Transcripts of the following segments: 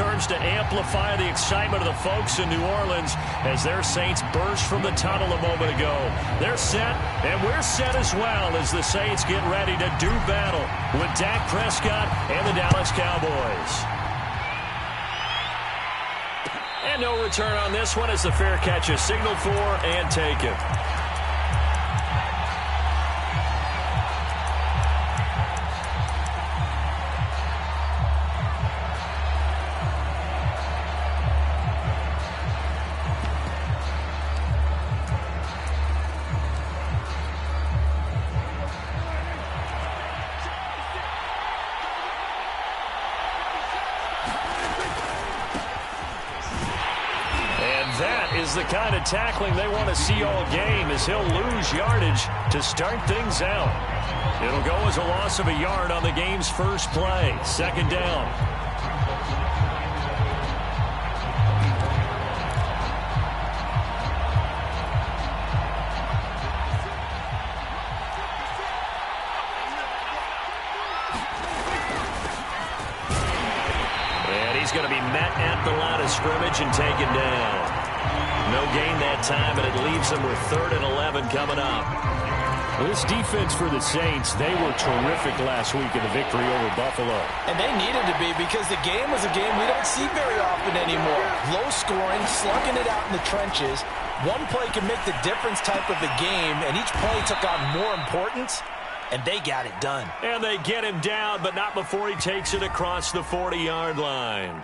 serves to amplify the excitement of the folks in New Orleans as their Saints burst from the tunnel a moment ago. They're set, and we're set as well as the Saints get ready to do battle with Dak Prescott and the Dallas Cowboys. And no return on this one as the fair catch is signaled for and taken. The kind of tackling they want to see all game as he'll lose yardage to start things out. It'll go as a loss of a yard on the game's first play. Second down. And he's going to be met at the line of scrimmage and taken down. No gain that time, and it leaves them with 3rd and 11 coming up. Well, this defense for the Saints, they were terrific last week in the victory over Buffalo. And they needed to be because the game was a game we don't see very often anymore. Low scoring, slugging it out in the trenches. One play can make the difference type of the game, and each play took on more importance, and they got it done. And they get him down, but not before he takes it across the 40-yard line.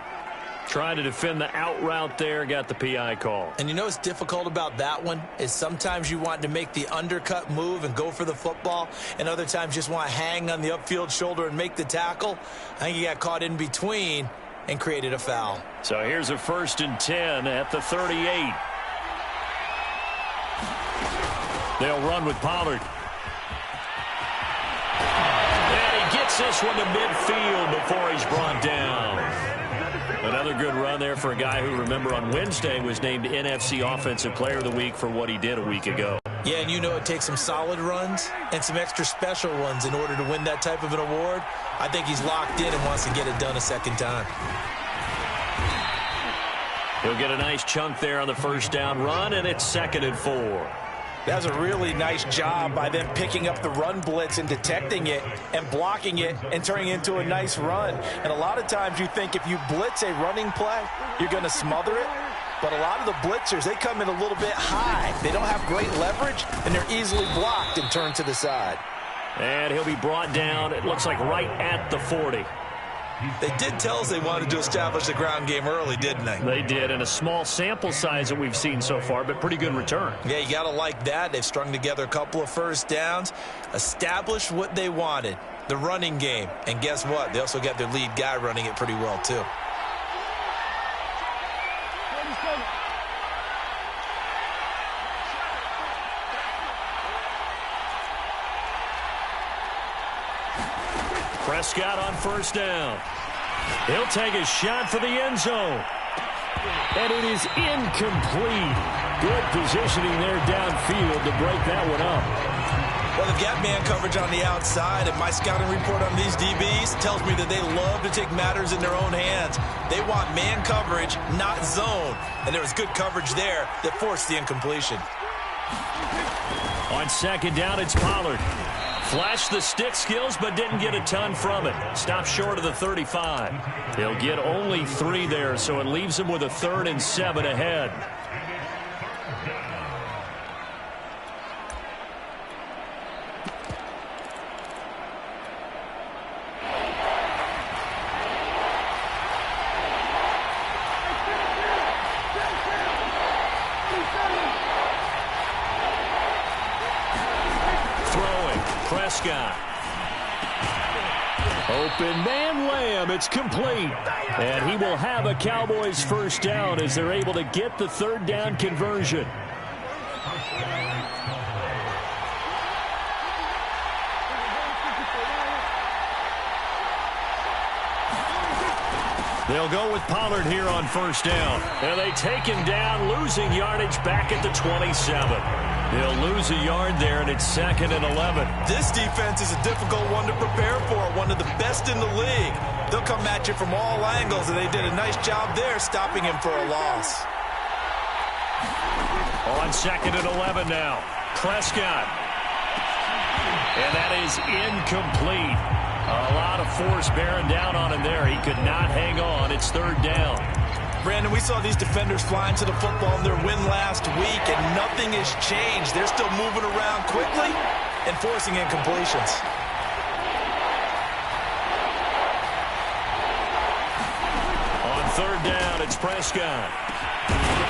Trying to defend the out route there, got the PI call. And you know what's difficult about that one is sometimes you want to make the undercut move and go for the football, and other times just want to hang on the upfield shoulder and make the tackle. I think he got caught in between and created a foul. So here's a 1st and 10 at the 38. They'll run with Pollard. And he gets this one to midfield before he's brought down. Another good run there for a guy who, remember, on Wednesday was named NFC Offensive Player of the Week for what he did a week ago. Yeah, and you know it takes some solid runs and some extra special ones in order to win that type of an award. I think he's locked in and wants to get it done a second time. He'll get a nice chunk there on the first down run, and it's 2nd and 4. That was a really nice job by them picking up the run blitz and detecting it and blocking it and turning it into a nice run. And a lot of times you think if you blitz a running play, you're going to smother it. But a lot of the blitzers, they come in a little bit high. They don't have great leverage, and they're easily blocked and turned to the side. And he'll be brought down, it looks like right at the 40. They did tell us they wanted to establish the ground game early, didn't they? They did, and a small sample size that we've seen so far, but pretty good return. Yeah, you got to like that. They've strung together a couple of first downs, established what they wanted, the running game. And guess what? They also got their lead guy running it pretty well, too. Prescott on first down. He'll take a shot for the end zone. And it is incomplete. Good positioning there downfield to break that one up. Well, they've got man coverage on the outside, and my scouting report on these DBs tells me that they love to take matters in their own hands. They want man coverage, not zone. And there was good coverage there that forced the incompletion. On second down, it's Pollard. Flashed the stick skills, but didn't get a ton from it. Stopped short of the 35. He'll get only 3 there, so it leaves him with a 3rd and 7 ahead. Prescott. Open man Lamb. It's complete. And he will have a Cowboys first down as they're able to get the 3rd down conversion. They'll go with Pollard here on first down. And they take him down, losing yardage back at the 27. They'll lose a yard there, and it's 2nd and 11. This defense is a difficult one to prepare for, one of the best in the league. They'll come at you from all angles, and they did a nice job there stopping him for a loss. On 2nd and 11 now. Prescott. And that is incomplete. A lot of force bearing down on him there. He could not hang on. It's 3rd down. Brandon, we saw these defenders flying to the football in their win last week, and nothing has changed. They're still moving around quickly and forcing incompletions. On 3rd down, it's Prescott.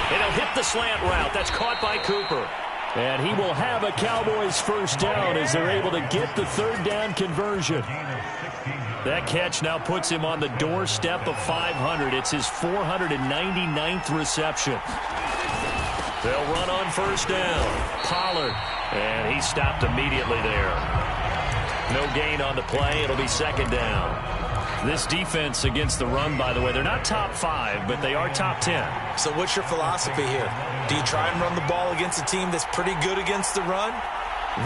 And he'll hit the slant route. That's caught by Cooper. And he will have a Cowboys 1st down as they're able to get the 3rd down conversion. That catch now puts him on the doorstep of 500. It's his 499th reception. They'll run on 1st down. Pollard. And he stopped immediately there. No gain on the play. It'll be 2nd down. This defense against the run, by the way, they're not top 5, but they are top 10. So what's your philosophy here? Do you try and run the ball against a team that's pretty good against the run?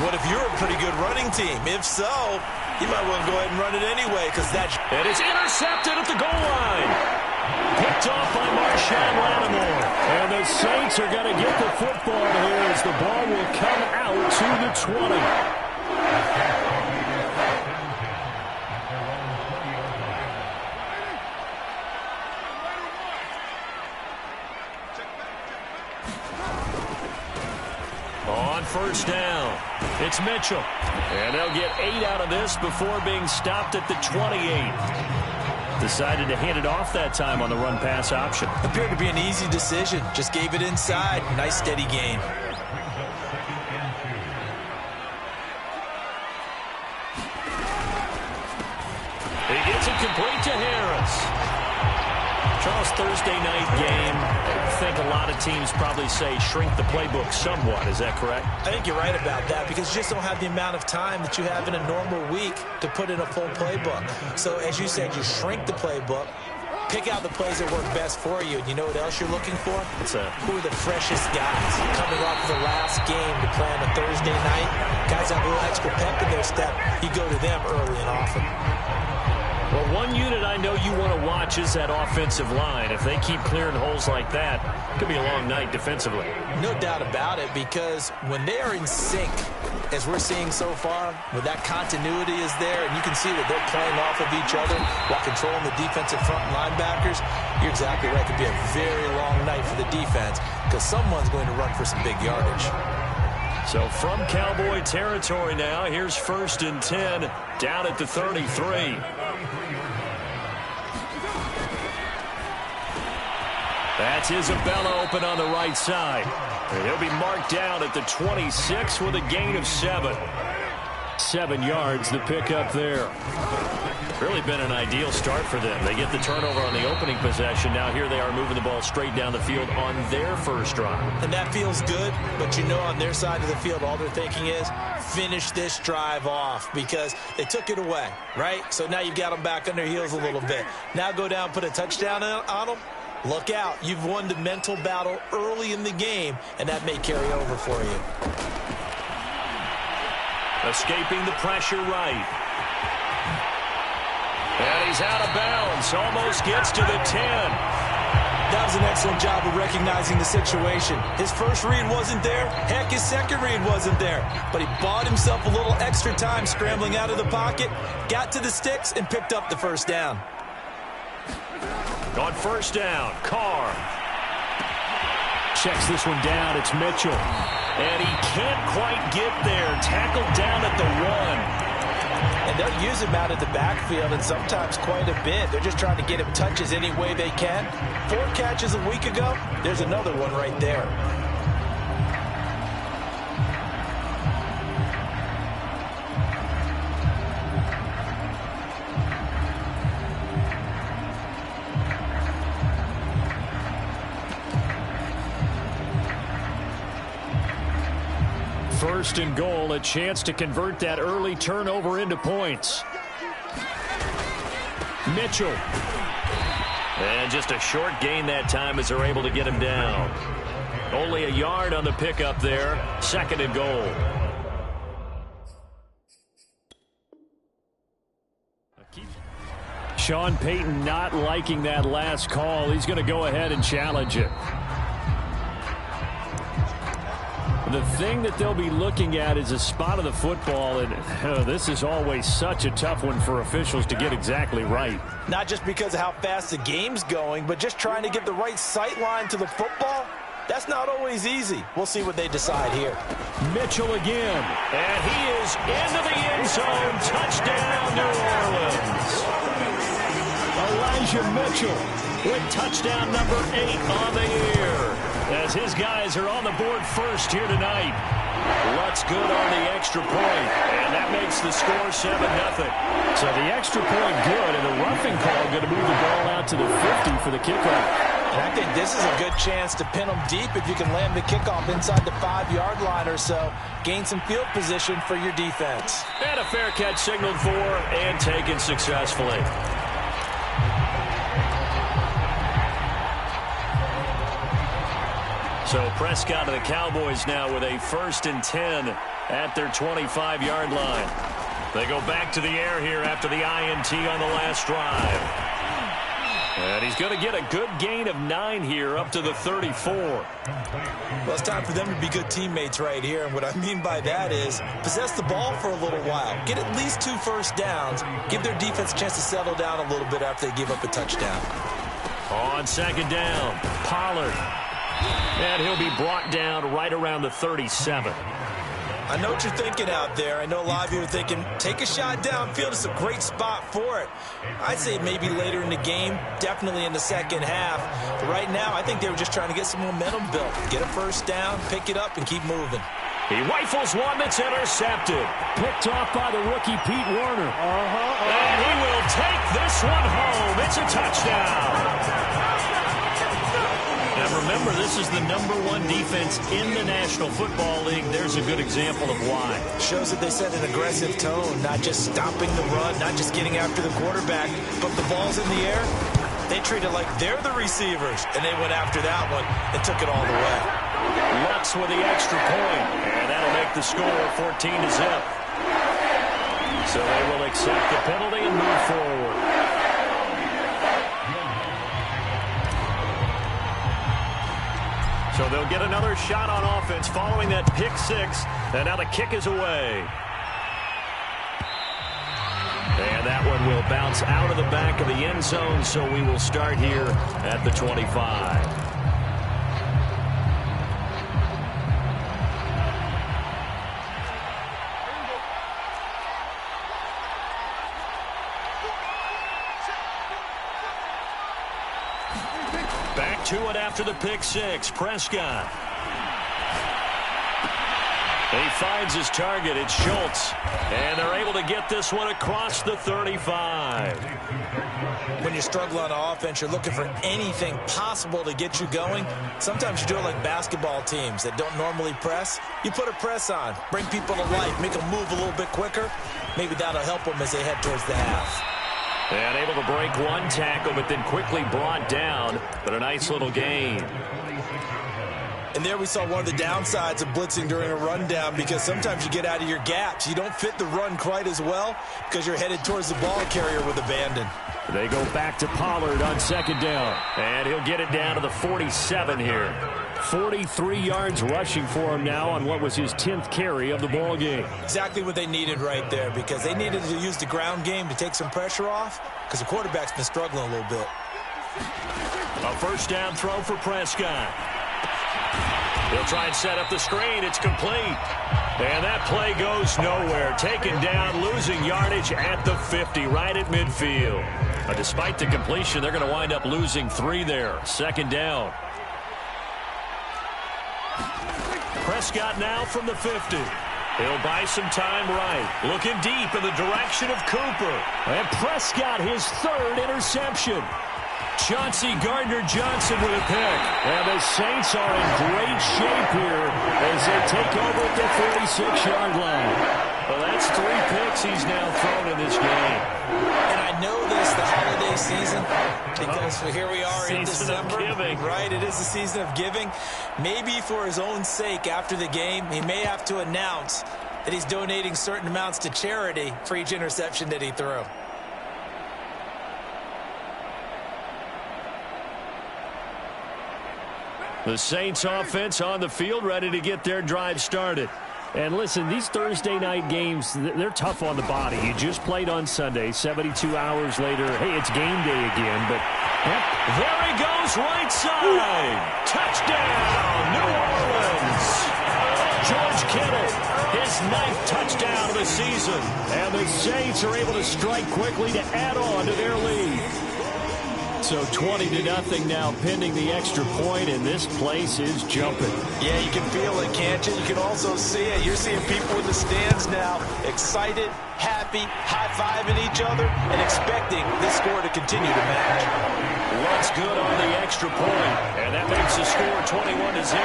What if you're a pretty good running team? If so, you might want to go ahead and run it anyway, because that's... And it's intercepted at the goal line. Picked off by Marshawn Lattimore. And the Saints are going to get the football here as the ball will come out to the 20. On 1st down, it's Mitchell. And they'll get 8 out of this before being stopped at the 28. Decided to hand it off that time on the run-pass option. Appeared to be an easy decision. Just gave it inside. Nice steady gain. He gets it complete to Harris. Charles, Thursday night game, I think a lot of teams probably say shrink the playbook somewhat. Is that correct? I think you're right about that because you just don't have the amount of time that you have in a normal week to put in a full playbook. So as you said, you shrink the playbook, pick out the plays that work best for you. And you know what else you're looking for? Who are the freshest guys coming off the last game to play on a Thursday night? Guys have a little extra pep in their step. You go to them early and often. Well, one unit I know you want to watch is that offensive line. If they keep clearing holes like that, it could be a long night defensively. No doubt about it, because when they are in sync, as we're seeing so far, when that continuity is there, and you can see that they're playing off of each other while controlling the defensive front linebackers, you're exactly right. It could be a very long night for the defense because someone's going to run for some big yardage. So from Cowboy territory now, here's 1st and 10 down at the 33. That's Isabella open on the right side. And he'll be marked down at the 26 with a gain of 7. 7 yards the pick up there. Really been an ideal start for them. They get the turnover on the opening possession. Now here they are moving the ball straight down the field on their first drive. And that feels good, but you know on their side of the field all they're thinking is finish this drive off because they took it away, right? So now you've got them back on their heels a little bit. Now go down, put a touchdown on them. Look out. You've won the mental battle early in the game, and that may carry over for you. Escaping the pressure right. And he's out of bounds. Almost gets to the 10. That was an excellent job of recognizing the situation. His first read wasn't there. Heck, his second read wasn't there. But he bought himself a little extra time scrambling out of the pocket, got to the sticks, and picked up the 1st down. On 1st down, Carr. Checks this one down. It's Mitchell. And he can't quite get there. Tackled down at the 1. And they'll use him out of the backfield and sometimes quite a bit. They're just trying to get him touches any way they can. 4 catches a week ago. There's another one right there. First and goal, a chance to convert that early turnover into points. Mitchell. And just a short gain that time as they're able to get him down. Only a yard on the pickup there. 2nd and goal. Sean Payton not liking that last call. He's going to go ahead and challenge it. The thing that they'll be looking at is a spot of the football, and this is always such a tough one for officials to get exactly right. Not just because of how fast the game's going, but just trying to get the right sight line to the football. That's not always easy. We'll see what they decide here. Mitchell again, and he is into the end zone. Touchdown, New Orleans. Elijah Mitchell with touchdown number 8 on the year, as his guys are on the board first here tonight. Lutz good on the extra point, and that makes the score 7-0. So the extra point good, and the roughing call going to move the ball out to the 50 for the kickoff. And I think this is a good chance to pin them deep if you can land the kickoff inside the 5-yard line or so. Gain some field position for your defense. And a fair catch signaled for and taken successfully. So Prescott of the Cowboys now with a 1st and 10 at their 25-yard line. They go back to the air here after the INT on the last drive. And he's going to get a good gain of 9 here up to the 34. Well, it's time for them to be good teammates right here. And what I mean by that is possess the ball for a little while. Get at least 2 first downs. Give their defense a chance to settle down a little bit after they give up a touchdown. On 2nd down, Pollard. And he'll be brought down right around the 37. I know what you're thinking out there. I know a lot of you are thinking, take a shot downfield. It's a great spot for it. I'd say maybe later in the game, definitely in the second half. But right now, I think they were just trying to get some momentum built. Get a first down, pick it up, and keep moving. He rifles one that's intercepted. Picked off by the rookie Pete Werner. And he will take this one home. It's a touchdown. Now remember, this is the #1 defense in the National Football League. There's a good example of why. Shows that they set an aggressive tone, not just stopping the run, not just getting after the quarterback, but the ball's in the air. They treat it like they're the receivers, and they went after that one and took it all the way. Lutz with the extra point, and that'll make the score 14-0. So they will accept the penalty and move forward. So they'll get another shot on offense following that pick 6. And now the kick is away. And that one will bounce out of the back of the end zone. So we will start here at the 25. Back to it after the pick 6. Prescott. He finds his target. It's Schultz. And they're able to get this one across the 35. When you struggle on offense, you're looking for anything possible to get you going. Sometimes you do it like basketball teams that don't normally press. You put a press on, bring people to life, make them move a little bit quicker. Maybe that'll help them as they head towards the half. And able to break one tackle, but then quickly brought down. But a nice little gain. And there we saw one of the downsides of blitzing during a rundown, because sometimes you get out of your gaps. You don't fit the run quite as well because you're headed towards the ball carrier with abandon. They go back to Pollard on 2nd down. And he'll get it down to the 47 here. 43 yards rushing for him now on what was his 10th carry of the ball game. Exactly what they needed right there, because they needed to use the ground game to take some pressure off, because the quarterback's been struggling a little bit. A first down throw for Prescott. He'll try and set up the screen. It's complete. And that play goes nowhere. Taken down, losing yardage at the 50, right at midfield. Despite the completion, they're going to wind up losing 3 there. 2nd down. Prescott now from the 50. He'll buy some time right. Looking deep in the direction of Cooper. And Prescott, his 3rd interception. Chauncey Gardner-Johnson with a pick. And the Saints are in great shape here as they take over at the 46-yard line. Well, that's 3 picks he's now thrown in this game. And I know this, the holiday season, because here we are in December. Right, it is the season of giving. Maybe for his own sake after the game, he may have to announce that he's donating certain amounts to charity for each interception that he threw. The Saints offense on the field, ready to get their drive started. And listen, these Thursday night games, they're tough on the body. You just played on Sunday, 72 hours later. Hey, it's game day again, but yep. There he goes, right side. Touchdown, New Orleans. George Kittle, his 9th touchdown of the season. And the Saints are able to strike quickly to add on to their lead. So 20-0 now, pending the extra point, and this place is jumping. Yeah, you can feel it, can't you? You can also see it. You're seeing people in the stands now, excited, happy, high-fiving each other, and expecting this score to continue to match. Looks good on the extra point, and that makes the score 21-0.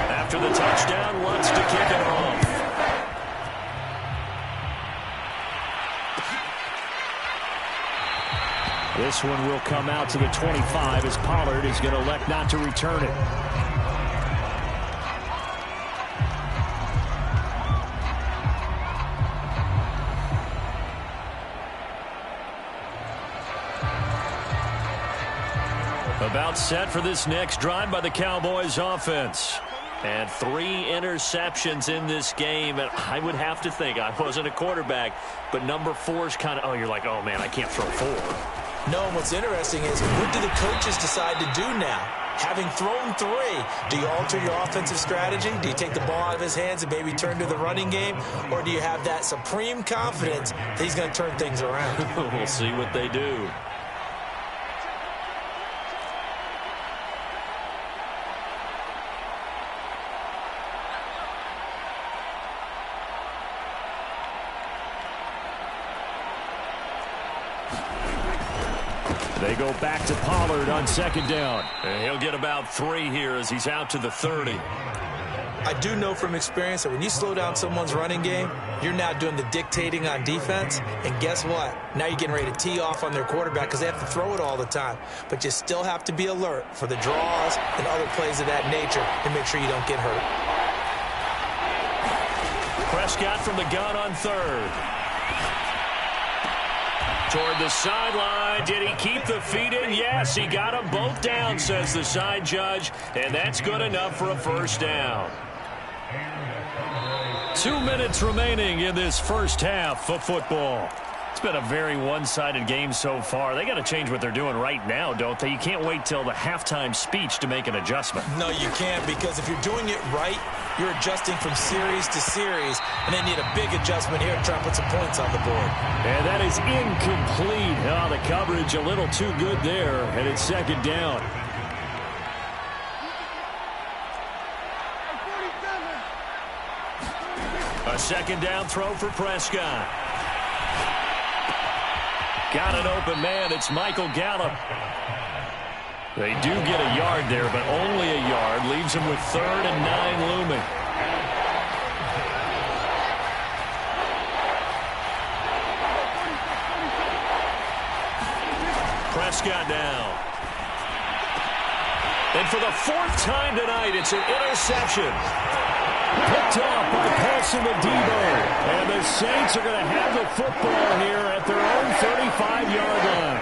After the touchdown, Lutz to kick it off. This one will come out to the 25 as Pollard is going to elect not to return it. About set for this next drive by the Cowboys offense. And 3 interceptions in this game. And I would have to think, I wasn't a quarterback, but number 4 is kind of, oh, you're like, oh, man, I can't throw 4. No, and what's interesting is, what do the coaches decide to do now? Having thrown 3, do you alter your offensive strategy? Do you take the ball out of his hands and maybe turn to the running game? Or do you have that supreme confidence that he's going to turn things around? We'll see what they do. They go back to Pollard on 2nd down. And he'll get about 3 here as he's out to the 30. I do know from experience that when you slow down someone's running game, you're now doing the dictating on defense. And guess what? Now you're getting ready to tee off on their quarterback because they have to throw it all the time. But you still have to be alert for the draws and other plays of that nature and make sure you don't get hurt. Prescott from the gun on 3rd. Toward the sideline. Did he keep the feet in? Yes, he got them both down, says the side judge. And that's good enough for a first down. 2 minutes remaining in this first half of football. It's been a very one-sided game so far. They got to change what they're doing right now, don't they? You can't wait till the halftime speech to make an adjustment. No, you can't, because if you're doing it right, you're adjusting from series to series, and they need a big adjustment here to try and put some points on the board. And that is incomplete. Oh, the coverage a little too good there, and it's 2nd down. A 2nd down throw for Prescott. Got an open man. It's Michael Gallup. They do get a yard there, but only a yard. Leaves him with 3rd and 9 looming. Prescott now. And for the 4th time tonight, it's an interception. Picked off by Paulson Adebo. And the Saints are going to have the football here at their own 35-yard line.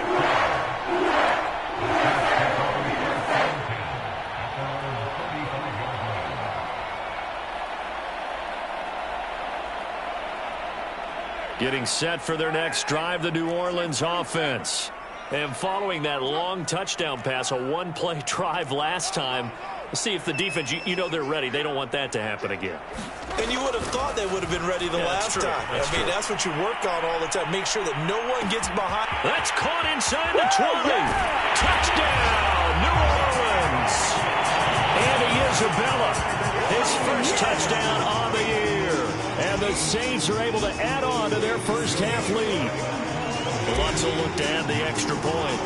Getting set for their next drive, the New Orleans offense. And following that long touchdown pass, a 1-play drive last time, let's see if the defense, you know they're ready. They don't want that to happen again. And you would have thought they would have been ready the last time. That's what you work on all the time. Make sure that no one gets behind. That's caught inside the 20. Touchdown, New Orleans. Andy Isabella, his first touchdown on the year. And the Saints are able to add on to their first half lead. Lutz will look to add the extra point.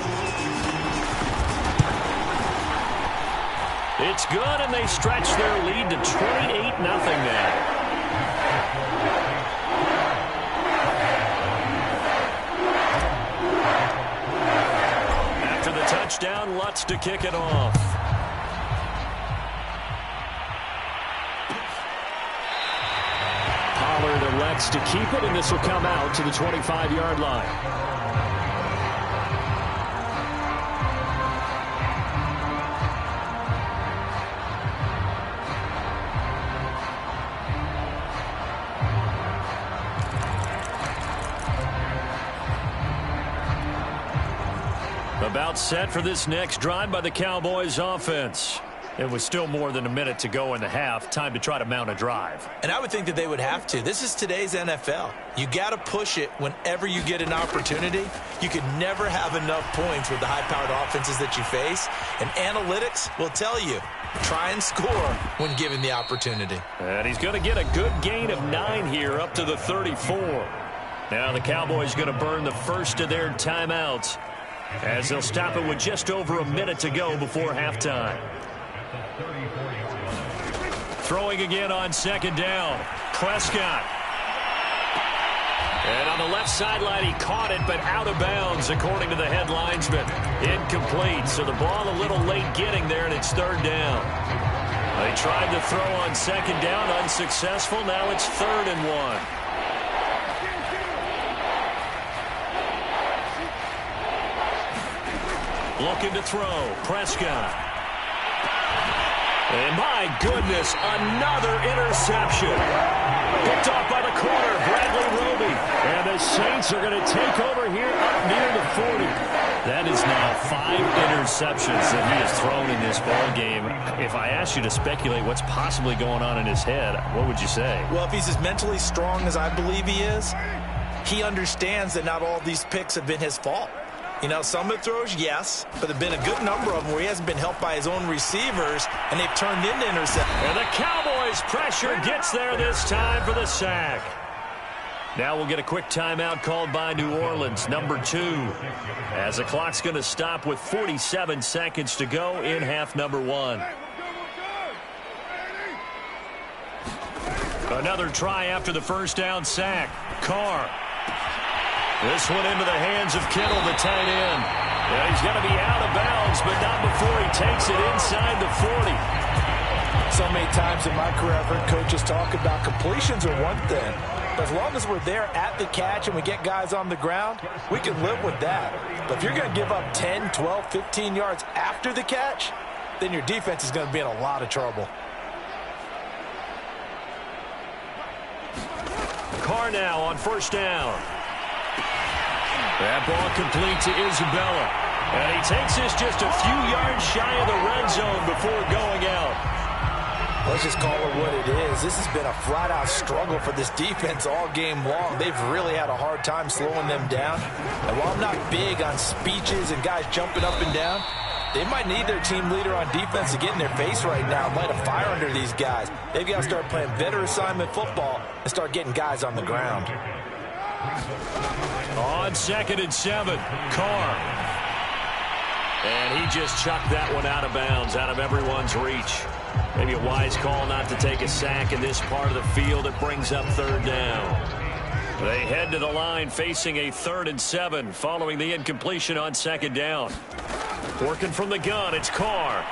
It's good, and they stretch their lead to 28-0 now. After the touchdown, Lutz to kick it off. Pollard elects to keep it, and this will come out to the 25-yard line. Set for this next drive by the Cowboys offense. It was still more than a minute to go in the half. Time to try to mount a drive. And I would think that they would have to. This is today's NFL. You got to push it whenever you get an opportunity. You can never have enough points with the high-powered offenses that you face. And analytics will tell you, try and score when given the opportunity. And he's going to get a good gain of 9 here up to the 34. Now the Cowboys going to burn the first of their timeouts as they'll stop it with just over a minute to go before halftime. Throwing again on second down. Prescott. And on the left sideline, he caught it, but out of bounds, according to the head linesman. Incomplete, so the ball a little late getting there, and it's third down. They tried to throw on second down, unsuccessful. Now it's 3rd and 1. Looking to throw. Prescott. And my goodness, another interception. Picked off by the corner, Bradley Roby. And the Saints are going to take over here up near the 40. That is now 5 interceptions that he has thrown in this ball game. If I asked you to speculate what's possibly going on in his head, what would you say? Well, if he's as mentally strong as I believe he is, he understands that not all these picks have been his fault. You know, some of the throws, yes, but there have been a good number of them where he hasn't been helped by his own receivers, and they've turned into interceptions. And the Cowboys' pressure gets there this time for the sack. Now we'll get a quick timeout called by New Orleans, number 2, as the clock's going to stop with 47 seconds to go in half number 1. Another try after the first down sack. Carr. This one into the hands of Kittle, the tight end. Yeah, he's going to be out of bounds, but not before he takes it inside the 40. So many times in my career, I've heard coaches talk about completions are one thing. But as long as we're there at the catch and we get guys on the ground, we can live with that. But if you're going to give up 10, 12, 15 yards after the catch, then your defense is going to be in a lot of trouble. Carr now on first down. That ball complete to Isabella. And he takes this just a few yards shy of the red zone before going out. Let's just call it what it is. This has been a flat-out struggle for this defense all game long. They've really had a hard time slowing them down. And while I'm not big on speeches and guys jumping up and down, they might need their team leader on defense to get in their face right now and light a fire under these guys. They've got to start playing better assignment football and start getting guys on the ground. On 2nd and 7, Carr. And he just chucked that one out of bounds, out of everyone's reach. Maybe a wise call not to take a sack in this part of the field. It brings up 3rd down. They head to the line facing a 3rd and 7 following the incompletion on 2nd down. Working from the gun, it's Carr.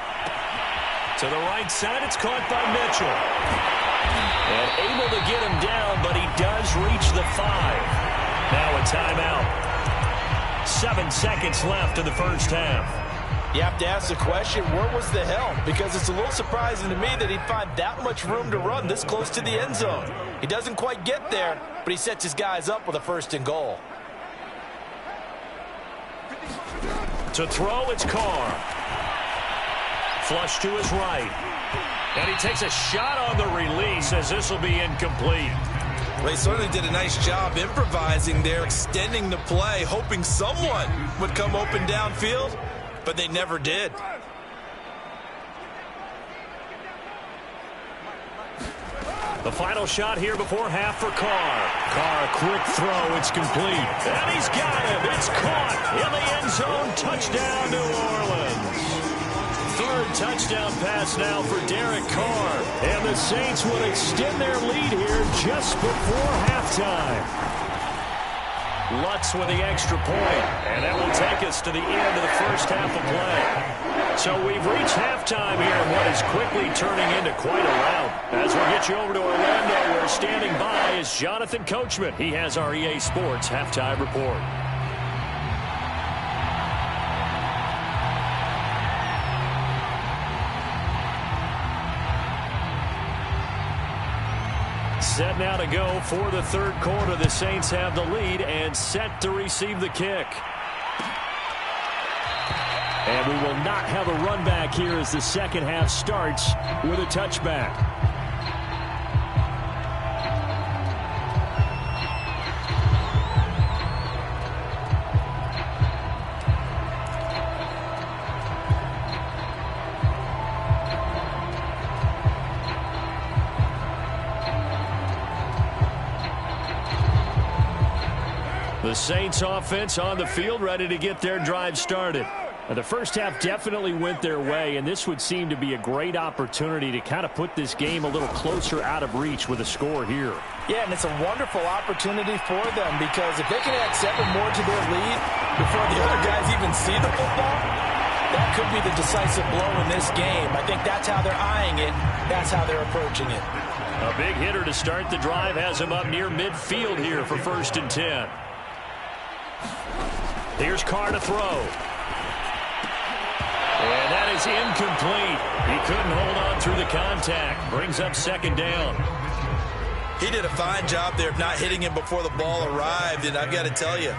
To the right side, it's caught by Mitchell. And able to get him down, but he does reach the 5. Now a timeout. 7 seconds left in the first half. You have to ask the question, where was the help? Because it's a little surprising to me that he'd find that much room to run this close to the end zone. He doesn't quite get there, but he sets his guys up with a 1st and goal. To throw, it's Carr. Flush to his right. And he takes a shot on the release as this will be incomplete. Well, he certainly did a nice job improvising there, extending the play, hoping someone would come open downfield, but they never did. The final shot here before half for Carr. Carr, a quick throw. It's complete. And he's got him. It's caught in the end zone. Touchdown, New Orleans. 3rd touchdown pass now for Derek Carr. And the Saints will extend their lead here just before halftime. Lutz with the extra point, and that will take us to the end of the first half of play. So we've reached halftime here in what is quickly turning into quite a rout. As we get you over to Orlando, where standing by is Jonathan Coachman. He has our EA Sports halftime report. Set now to go for the 3rd quarter. The Saints have the lead and set to receive the kick. And we will not have a run back here as the second half starts with a touchback. The Saints offense on the field, ready to get their drive started. Now, the first half definitely went their way, and this would seem to be a great opportunity to kind of put this game a little closer out of reach with a score here. Yeah, and it's a wonderful opportunity for them because if they can add 7 more to their lead before the other guys even see the football, that could be the decisive blow in this game. I think that's how they're eyeing it. That's how they're approaching it. A big hitter to start the drive has him up near midfield here for 1st and 10. Here's Carr to throw. And that is incomplete. He couldn't hold on through the contact. Brings up 2nd down. He did a fine job there of not hitting him before the ball arrived, and I've got to tell you,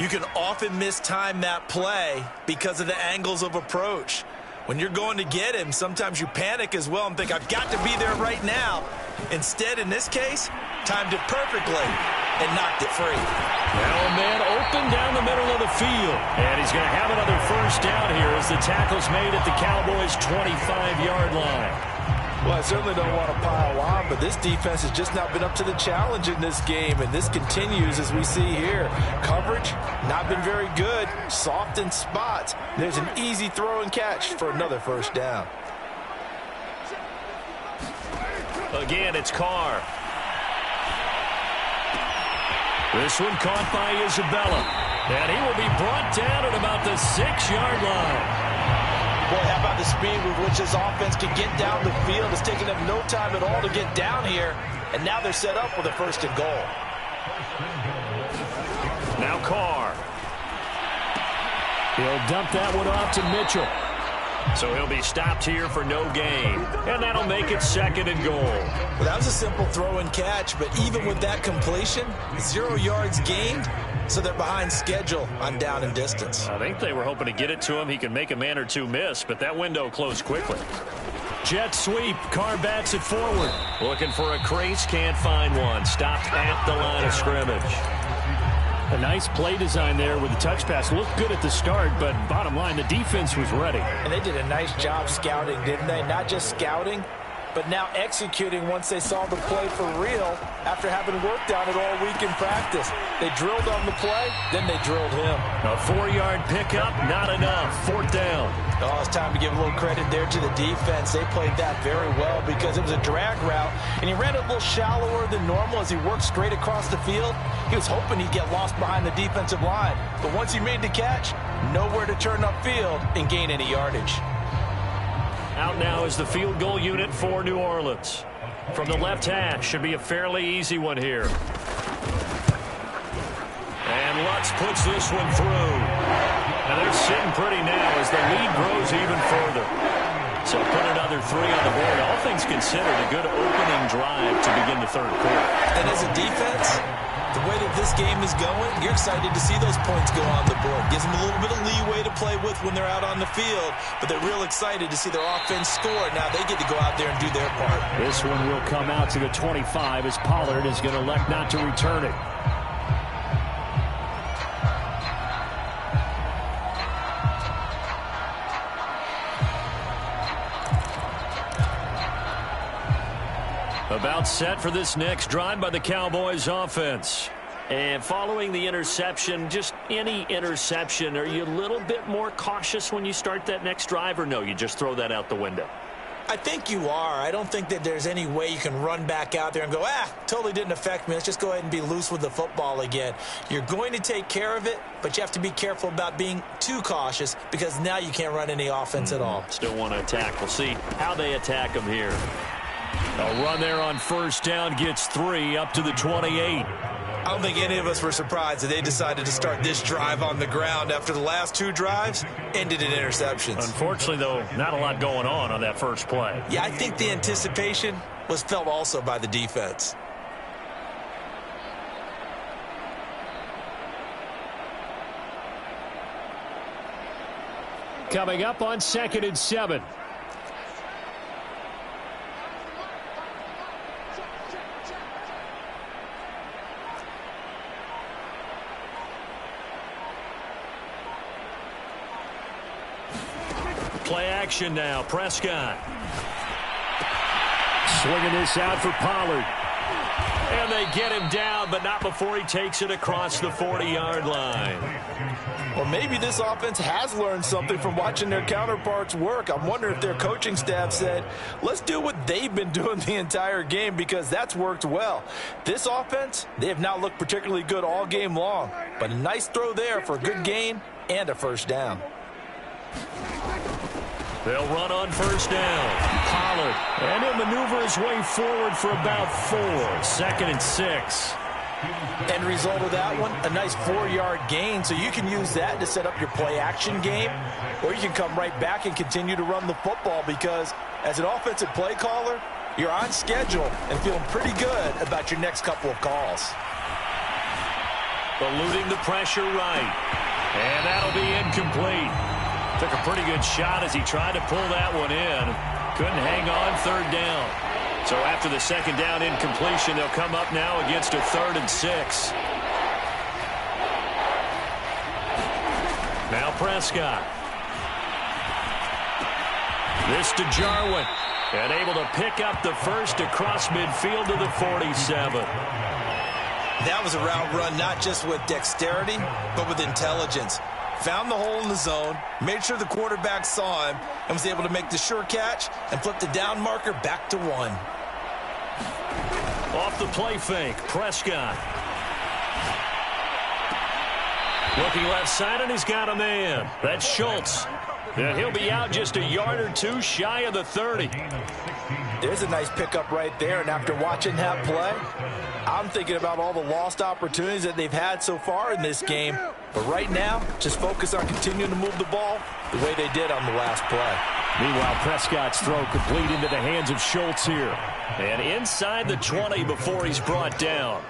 you can often mistime that play because of the angles of approach. When you're going to get him, sometimes you panic as well and think, I've got to be there right now. Instead, in this case, timed it perfectly and knocked it free. Now a man open down the middle of the field. And he's going to have another 1st down here as the tackle's made at the Cowboys' 25-yard line. Well, I certainly don't want to pile on, but this defense has just not been up to the challenge in this game, and this continues as we see here. Coverage, not been very good, soft in spots. There's an easy throw and catch for another 1st down. Again, it's Carr. This one caught by Isabella. And he will be brought down at about the 6-yard line. Boy, how about the speed with which this offense can get down the field? It's taken them no time at all to get down here. And now they're set up with a 1st and goal. Now Carr. He'll dump that one off to Mitchell. So he'll be stopped here for no gain. And that'll make it 2nd and goal. Well, that was a simple throw and catch, but even with that completion, 0 yards gained, so they're behind schedule on down and distance. I think they were hoping to get it to him. He could make a man or two miss, but that window closed quickly. Jet sweep. Carr bats it forward. Looking for a crease, can't find one. Stopped at the line of scrimmage. A nice play design there with the touch pass. Looked good at the start, but bottom line, the defense was ready. And they did a nice job scouting, didn't they? Not just scouting, but now executing once they saw the play for real after having worked on it all week in practice. They drilled on the play, then they drilled him. A 4-yard pickup, not enough. 4th down. Oh, it's time to give a little credit there to the defense. They played that very well because it was a drag route, and he ran it a little shallower than normal as he worked straight across the field. He was hoping he'd get lost behind the defensive line, but once he made the catch, nowhere to turn upfield and gain any yardage. Out now is the field goal unit for New Orleans. From the left hash, should be a fairly easy one here. And Lutz puts this one through. Now they're sitting pretty now as the lead grows even further. So put another 3 on the board. All things considered, a good opening drive to begin the 3rd quarter. And as a defense, the way that this game is going, you're excited to see those points go on the board. Gives them a little bit of leeway to play with when they're out on the field, but they're real excited to see their offense score. Now they get to go out there and do their part. This one will come out to the 25 as Pollard is going to elect not to return it. About set for this next drive by the Cowboys offense. And following the interception, just any interception, are you a little bit more cautious when you start that next drive, or no, you just throw that out the window? I think you are. I don't think that there's any way you can run back out there and go, totally didn't affect me. Let's just go ahead and be loose with the football again. You're going to take care of it, but you have to be careful about being too cautious because now you can't run any offense at all. Still want to attack. We'll see how they attack them here. A run there on 1st down gets 3 up to the 28. I don't think any of us were surprised that they decided to start this drive on the ground after the last 2 drives ended in interceptions. Unfortunately, though, not a lot going on that first play. Yeah, I think the anticipation was felt also by the defense. coming up on 2nd and 7. Play action now. Prescott. Swinging this out for Pollard. And they get him down, but not before he takes it across the 40-yard line. Or maybe this offense has learned something from watching their counterparts work. I'm wondering if their coaching staff said, let's do what they've been doing the entire game, because that's worked well. This offense, they have not looked particularly good all game long, but a nice throw there for a good gain and a first down. They'll run on first down. Pollard. And he'll maneuver his way forward for about 4. 2nd and 6. End result of that one, a nice 4-yard gain. So you can use that to set up your play action game, or you can come right back and continue to run the football, because as an offensive play caller, you're on schedule and feeling pretty good about your next couple of calls. Eluding the pressure right. And that'll be incomplete. Took a pretty good shot as he tried to pull that one in. Couldn't hang on 3rd down. So after the 2nd down incompletion, they'll come up now against a 3rd and 6. Now Prescott. This to Jarwin. And able to pick up the first across midfield to the 47. That was a route run not just with dexterity, but with intelligence. Found the hole in the zone, made sure the quarterback saw him, and was able to make the sure catch and flip the down marker back to 1. Off the play fake, Prescott. Looking left side, and he's got a man. That's Schultz. And he'll be out just a yard or 2 shy of the 30. There's a nice pickup right there, and after watching that play, I'm thinking about all the lost opportunities that they've had so far in this game. But right now, just focus on continuing to move the ball the way they did on the last play. Meanwhile, Prescott's throw complete into the hands of Schultz here. And inside the 20 before he's brought down.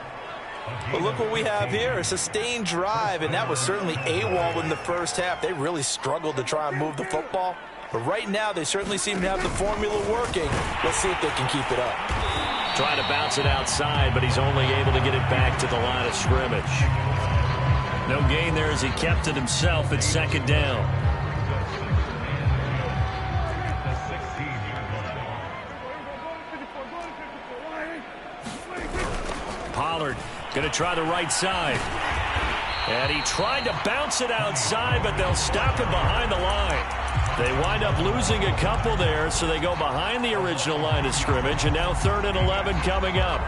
But look what we have here, a sustained drive, and that was certainly AWOL in the first half. They really struggled to try and move the football. But right now, they certainly seem to have the formula working. Let's see if they can keep it up. Trying to bounce it outside, but he's only able to get it back to the line of scrimmage. No gain there as he kept it himself at 2nd down. Pollard going to try the right side. And he tried to bounce it outside, but they'll stop him behind the line. They wind up losing a couple there, so they go behind the original line of scrimmage, and now 3rd and 11 coming up.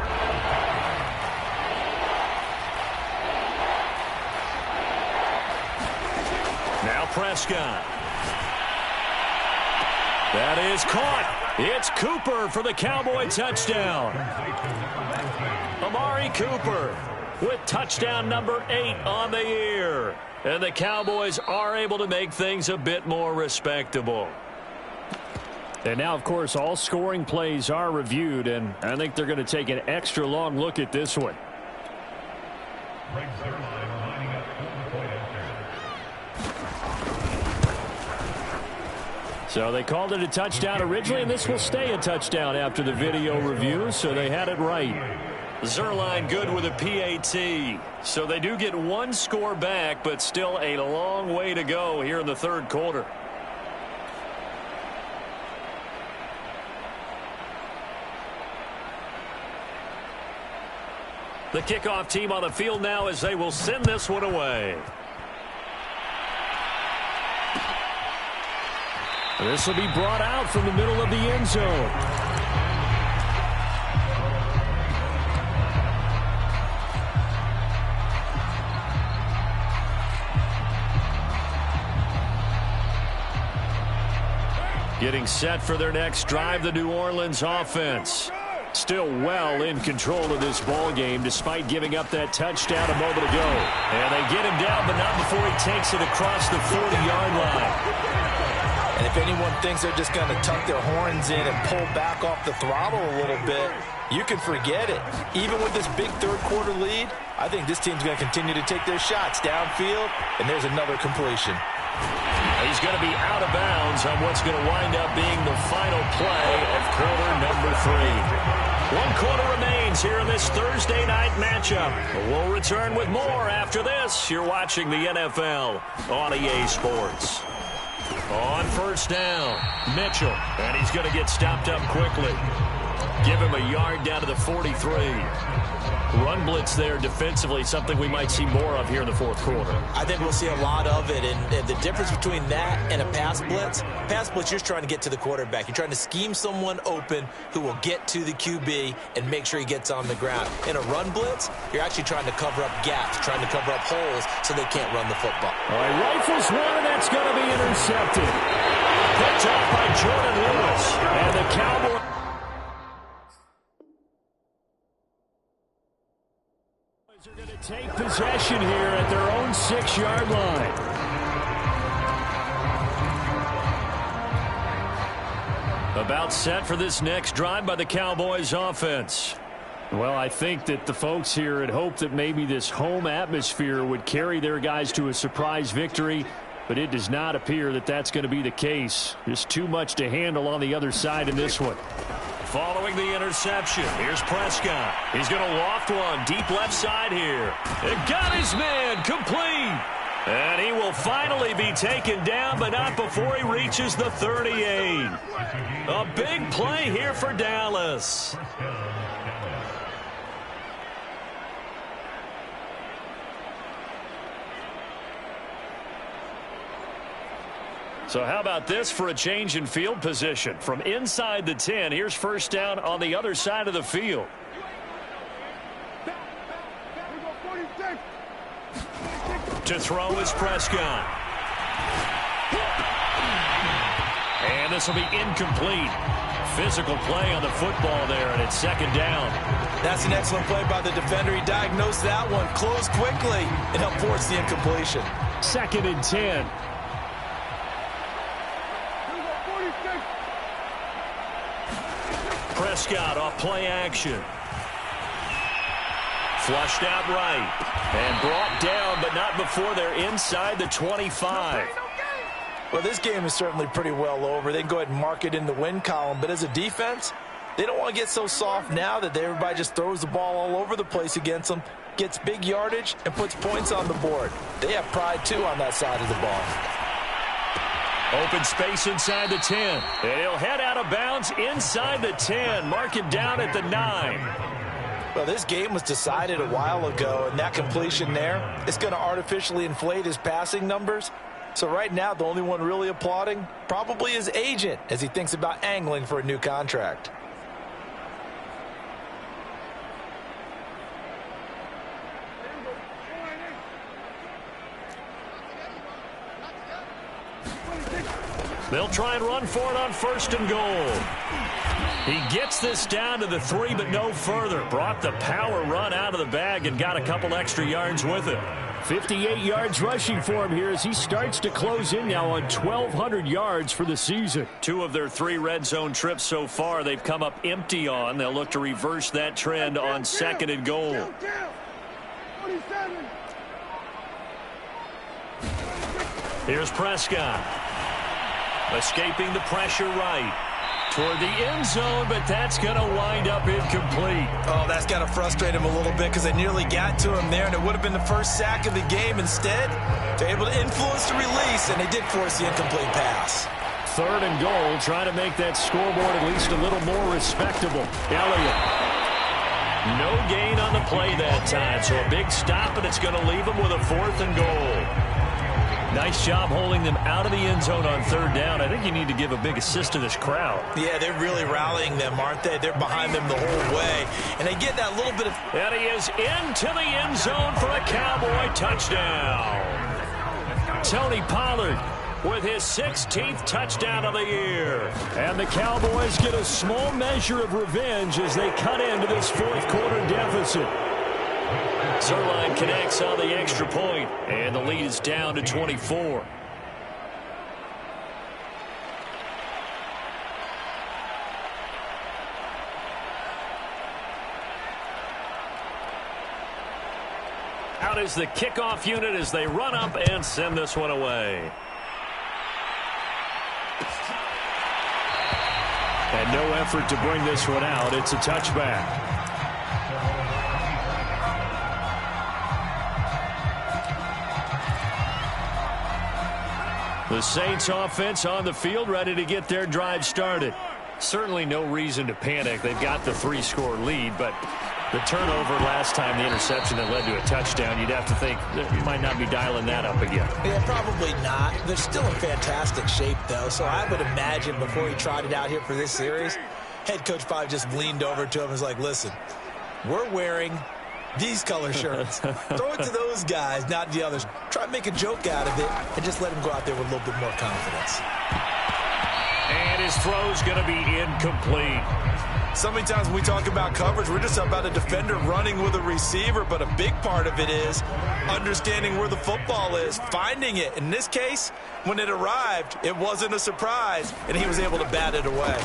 Now Prescott. That is caught. It's Cooper for the Cowboy touchdown. Amari Cooper with touchdown number 8 on the year. And the Cowboys are able to make things a bit more respectable. And now, of course, all scoring plays are reviewed, and I think they're going to take an extra long look at this one. So they called it a touchdown originally, and this will stay a touchdown after the video review, so they had it right. Zerline good with a PAT. So they do get 1 score back, but still a long way to go here in the 3rd quarter. The kickoff team on the field now as they will send this one away. This will be brought out from the middle of the end zone. Getting set for their next drive, the New Orleans offense. Still well in control of this ball game despite giving up that touchdown a moment ago. And they get him down, but not before he takes it across the 40-yard line. And if anyone thinks they're just going to tuck their horns in and pull back off the throttle a little bit, you can forget it. Even with this big 3rd quarter lead, I think this team's going to continue to take their shots downfield, and there's another completion. He's going to be out of bounds on what's going to wind up being the final play of quarter number 3. 1 quarter remains here in this Thursday night matchup. We'll return with more after this. You're watching the NFL on EA Sports. On first down, Mitchell, and he's going to get stopped up quickly. Give him a yard down to the 43. Run blitz there defensively, something we might see more of here in the fourth quarter. I think we'll see a lot of it, and the difference between that and a pass blitz, you're just trying to get to the quarterback. You're trying to scheme someone open who will get to the QB and make sure he gets on the ground. In a run blitz, you're actually trying to cover up gaps, trying to cover up holes so they can't run the football. All right, rifles one, and that's going to be intercepted. Picked off by Jordan Lewis, and the Cowboys are going to take possession here at their own 6-yard line. About set for this next drive by the Cowboys offense. Well, I think that the folks here had hoped that maybe this home atmosphere would carry their guys to a surprise victory, but it does not appear that that's going to be the case. Just too much to handle on the other side in this one. Following the interception, here's Prescott. He's going to loft one deep left side here. It got his man complete. And he will finally be taken down, but not before he reaches the 38. A big play here for Dallas. So how about this for a change in field position? From inside the 10, here's first down on the other side of the field. To throw is Prescott. And this will be incomplete. Physical play on the football there, and it's second down. That's an excellent play by the defender. He diagnosed that one, closed quickly, and helped force the incompletion. Second and 10. Prescott off play action. Flushed out right. And brought down, but not before they're inside the 25. Well, this game is certainly pretty well over. They can go ahead and mark it in the win column. But as a defense, they don't want to get so soft now that everybody just throws the ball all over the place against them, gets big yardage, and puts points on the board. They have pride, too, on that side of the ball. Open space inside the 10. And he'll head out of bounds inside the 10. Mark him down at the 9. Well, this game was decided a while ago, and that completion there, it's going to artificially inflate his passing numbers. So right now, the only one really applauding probably his agent as he thinks about angling for a new contract. They'll try and run for it on first and goal. He gets this down to the 3, but no further. Brought the power run out of the bag and got a couple extra yards with it. 58 yards rushing for him here as he starts to close in now on 1,200 yards for the season. 2 of their 3 red zone trips so far they've come up empty on. They'll look to reverse that trend on second and goal. Here's Prescott. Escaping the pressure right. Toward the end zone, but that's going to wind up incomplete. Oh, that's got to frustrate him a little bit because they nearly got to him there, and it would have been the first sack of the game. Instead, they're able to influence the release, and they did force the incomplete pass. Third and goal, trying to make that scoreboard at least a little more respectable. Elliott. No gain on the play that time, so a big stop, and it's going to leave him with a 4th and goal. Nice job holding them out of the end zone on third down. I think you need to give a big assist to this crowd. Yeah, they're really rallying them, aren't they? They're behind them the whole way. And they get that little bit of... And he is into the end zone for a Cowboy touchdown. Tony Pollard with his 16th touchdown of the year. And the Cowboys get a small measure of revenge as they cut into this fourth quarter deficit. Zerline connects on the extra point, and the lead is down to 24. Out is the kickoff unit as they run up and send this one away. And no effort to bring this one out. It's a touchback. The Saints offense on the field, ready to get their drive started. Certainly no reason to panic. They've got the 3-score lead, but the turnover last time, the interception that led to a touchdown, you'd have to think that you might not be dialing that up again. Yeah, probably not. They're still in fantastic shape, though, so I would imagine before he trotted out here for this series, head coach probably just leaned over to him and was like, listen, we're wearing these color shirts. Throw it to those guys, not the others. Try to make a joke out of it and just let him go out there with a little bit more confidence. And his throw's going to be incomplete. So many times when we talk about coverage, we're just about a defender running with a receiver, but a big part of it is understanding where the football is, finding it. In this case, when it arrived, it wasn't a surprise, and he was able to bat it away.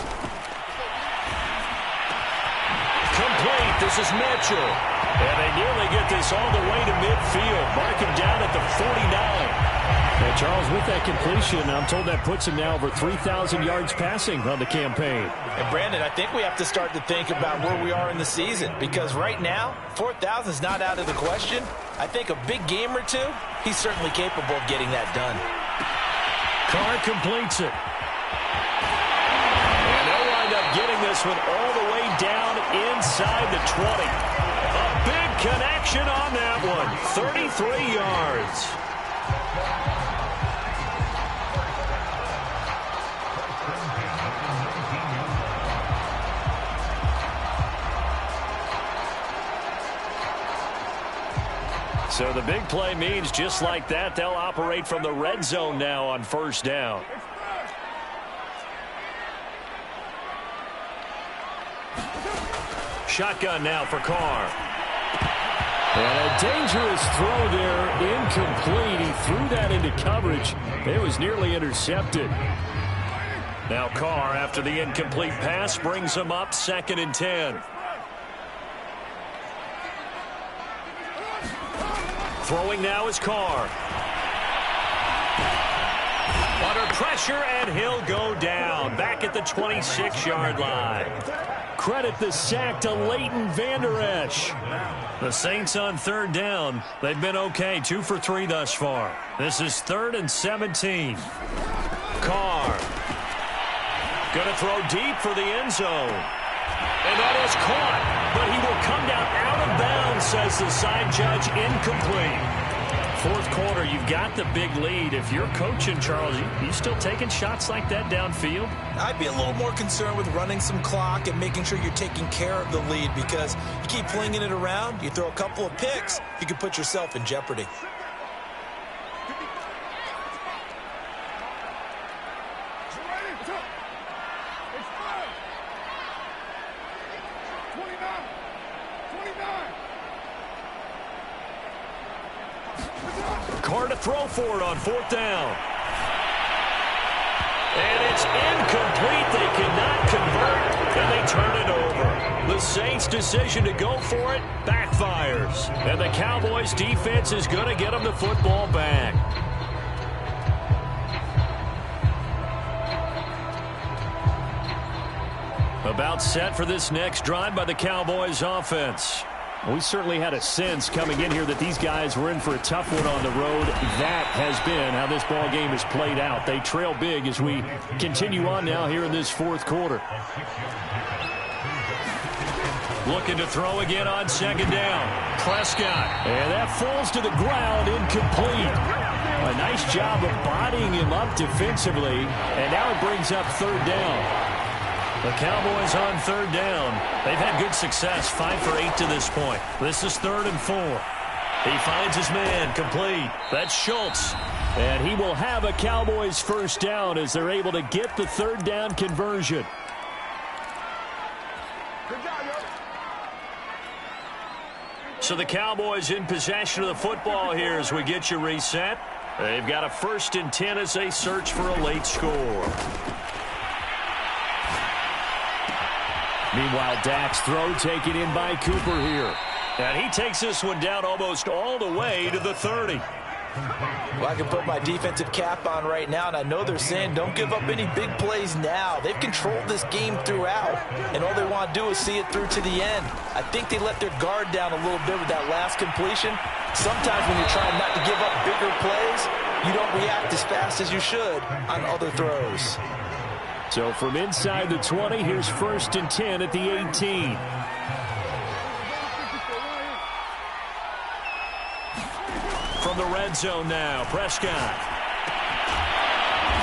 Complete. This is Mitchell. And they nearly get this all the way to midfield. Mark him down at the 49. And Charles, with that completion, I'm told that puts him now over 3,000 yards passing on the campaign. And Brandon, I think we have to start to think about where we are in the season, because right now, 4,000 is not out of the question. I think a big game or two, he's certainly capable of getting that done. Carr completes it. And they'll wind up getting this one all the way down inside the 20. A big connection on that one. 33 yards. So the big play means just like that, they'll operate from the red zone now on first down. Shotgun now for Carr. And a dangerous throw there, incomplete. He threw that into coverage. It was nearly intercepted. Now Carr, after the incomplete pass, brings him up 2nd and 10. Throwing now is Carr. Under pressure, and he'll go down. Back at the 26-yard line. Credit the sack to Leighton Vander Esch. The Saints on 3rd down. They've been okay, 2 for 3 thus far. This is 3rd and 17. Carr. Going to throw deep for the end zone. And that is caught, but he will come down out of bounds, says the side judge, incomplete. 4th quarter, you've got the big lead. If you're coaching, Charles, you still taking shots like that downfield? I'd be a little more concerned with running some clock and making sure you're taking care of the lead, because you keep flinging it around, you throw a couple of picks, you can put yourself in jeopardy. Carr to throw for it on 4th down. And it's incomplete. They cannot convert, and they turn it over. The Saints' decision to go for it backfires. And the Cowboys' defense is going to get them the football back. About set for this next drive by the Cowboys' offense. We certainly had a sense coming in here that these guys were in for a tough one on the road. That has been how this ball game has played out. They trail big as we continue on now here in this 4th quarter. Looking to throw again on 2nd down. Prescott. And that falls to the ground, incomplete. A nice job of bodying him up defensively. And now it brings up 3rd down. The Cowboys on 3rd down. They've had good success, 5 for 8 to this point. This is 3rd and 4. He finds his man, complete. That's Schultz. And he will have a Cowboys 1st down as they're able to get the 3rd down conversion. So the Cowboys in possession of the football here as we get you reset. They've got a 1st and 10 as they search for a late score. Meanwhile, Dak's throw taken in by Cooper here. And he takes this one down almost all the way to the 30. Well, I can put my defensive cap on right now, and I know they're saying don't give up any big plays now. They've controlled this game throughout, and all they want to do is see it through to the end. I think they let their guard down a little bit with that last completion. Sometimes when you're trying not to give up bigger plays, you don't react as fast as you should on other throws. So from inside the 20, here's 1st and 10 at the 18. From the red zone now, Prescott.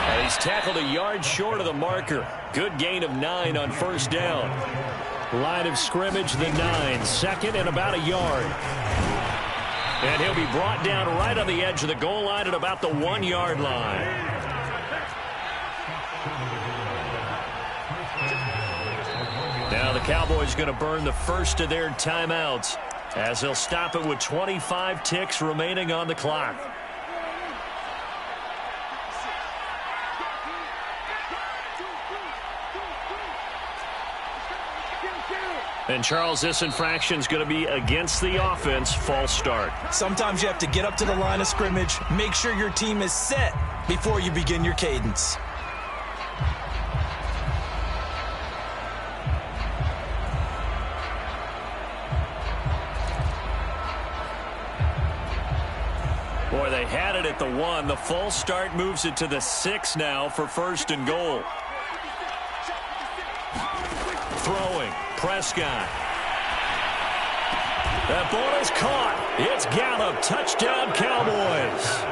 And he's tackled a yard short of the marker. Good gain of 9 on 1st down. Line of scrimmage, the 9. 2nd and about a yard. And he'll be brought down right on the edge of the goal line at about the 1-yard line. Now the Cowboys going to burn the first of their timeouts, as they'll stop it with 25 ticks remaining on the clock. And Charles, this infraction's going to be against the offense. False start. Sometimes you have to get up to the line of scrimmage, make sure your team is set before you begin your cadence. Boy, they had it at the 1. The false start moves it to the 6 now for 1st and goal. Throwing, Prescott. That ball is caught. It's Gallup. Touchdown, Cowboys.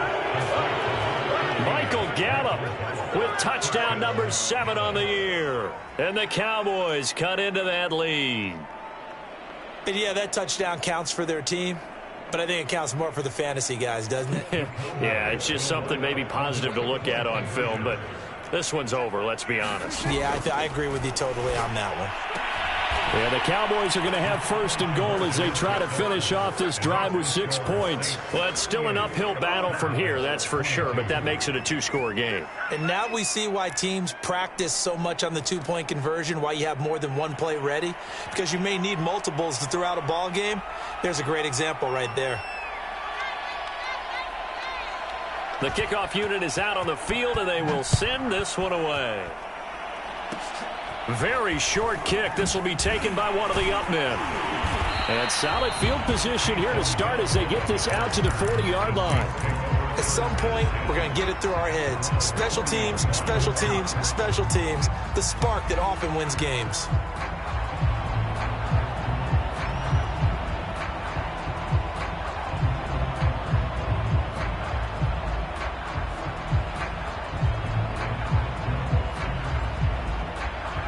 Michael Gallup with touchdown number 7 on the year. And the Cowboys cut into that lead. And yeah, that touchdown counts for their team. But I think it counts more for the fantasy guys, doesn't it? Yeah, it's just something maybe positive to look at on film, but this one's over, let's be honest. Yeah, I agree with you totally on that one. Yeah, the Cowboys are going to have 1st and goal as they try to finish off this drive with 6 points. Well, it's still an uphill battle from here, that's for sure, but that makes it a 2-score game. And now we see why teams practice so much on the 2-point conversion, why you have more than one play ready, because you may need multiples to throw out a ball game. There's a great example right there. The kickoff unit is out on the field, and they will send this one away. Very short kick. This will be taken by one of the up men. And solid field position here to start as they get this out to the 40-yard line. At some point, we're going to get it through our heads. Special teams, special teams, special teams. The spark that often wins games.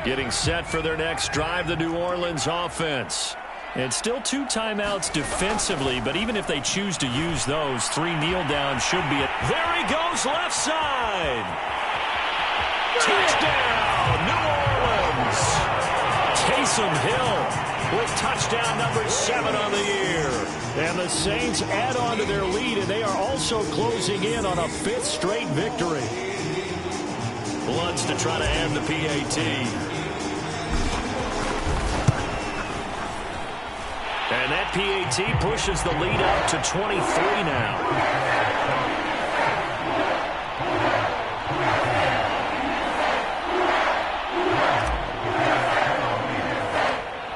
Getting set for their next drive, the New Orleans offense. And still 2 timeouts defensively, but even if they choose to use those, 3 kneel downs should be it. There he goes, left side. Touchdown, New Orleans. Taysom Hill with touchdown number 7 on the year. And the Saints add on to their lead, and they are also closing in on a 5th straight victory. Bloods to try to end the PAT. And that PAT pushes the lead up to 23 now.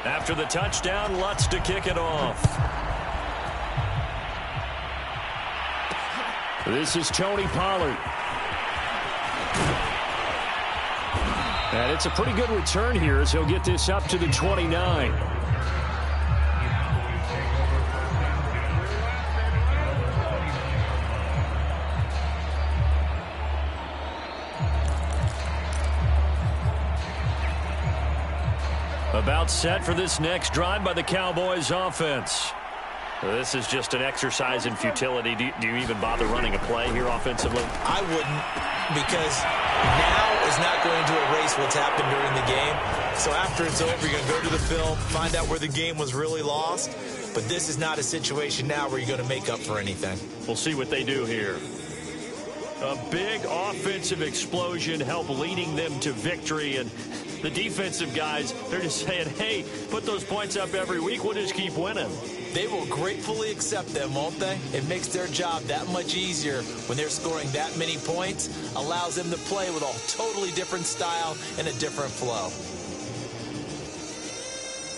After the touchdown, Lutz to kick it off. This is Tony Pollard. And it's a pretty good return here as he'll get this up to the 29. About set for this next drive by the Cowboys offense. This is just an exercise in futility. Do you even bother running a play here offensively? I wouldn't, because now is not going to erase what's happened during the game. So after it's over, you're going to go to the film, find out where the game was really lost. But this is not a situation now where you're going to make up for anything. We'll see what they do here. A big offensive explosion helped leading them to victory, and The defensive guys, they're just saying, hey, put those points up every week. We'll just keep winning. They will gratefully accept them, won't they? It makes their job that much easier when they're scoring that many points. Allows them to play with a totally different style and a different flow.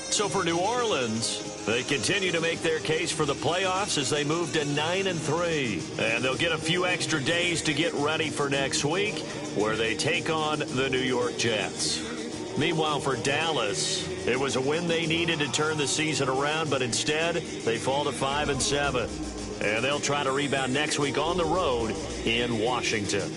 So for New Orleans, they continue to make their case for the playoffs as they move to 9-3. And they'll get a few extra days to get ready for next week, where they take on the New York Jets. Meanwhile, for Dallas, it was a win they needed to turn the season around, but instead they fall to 5-7. And they'll try to rebound next week on the road in Washington.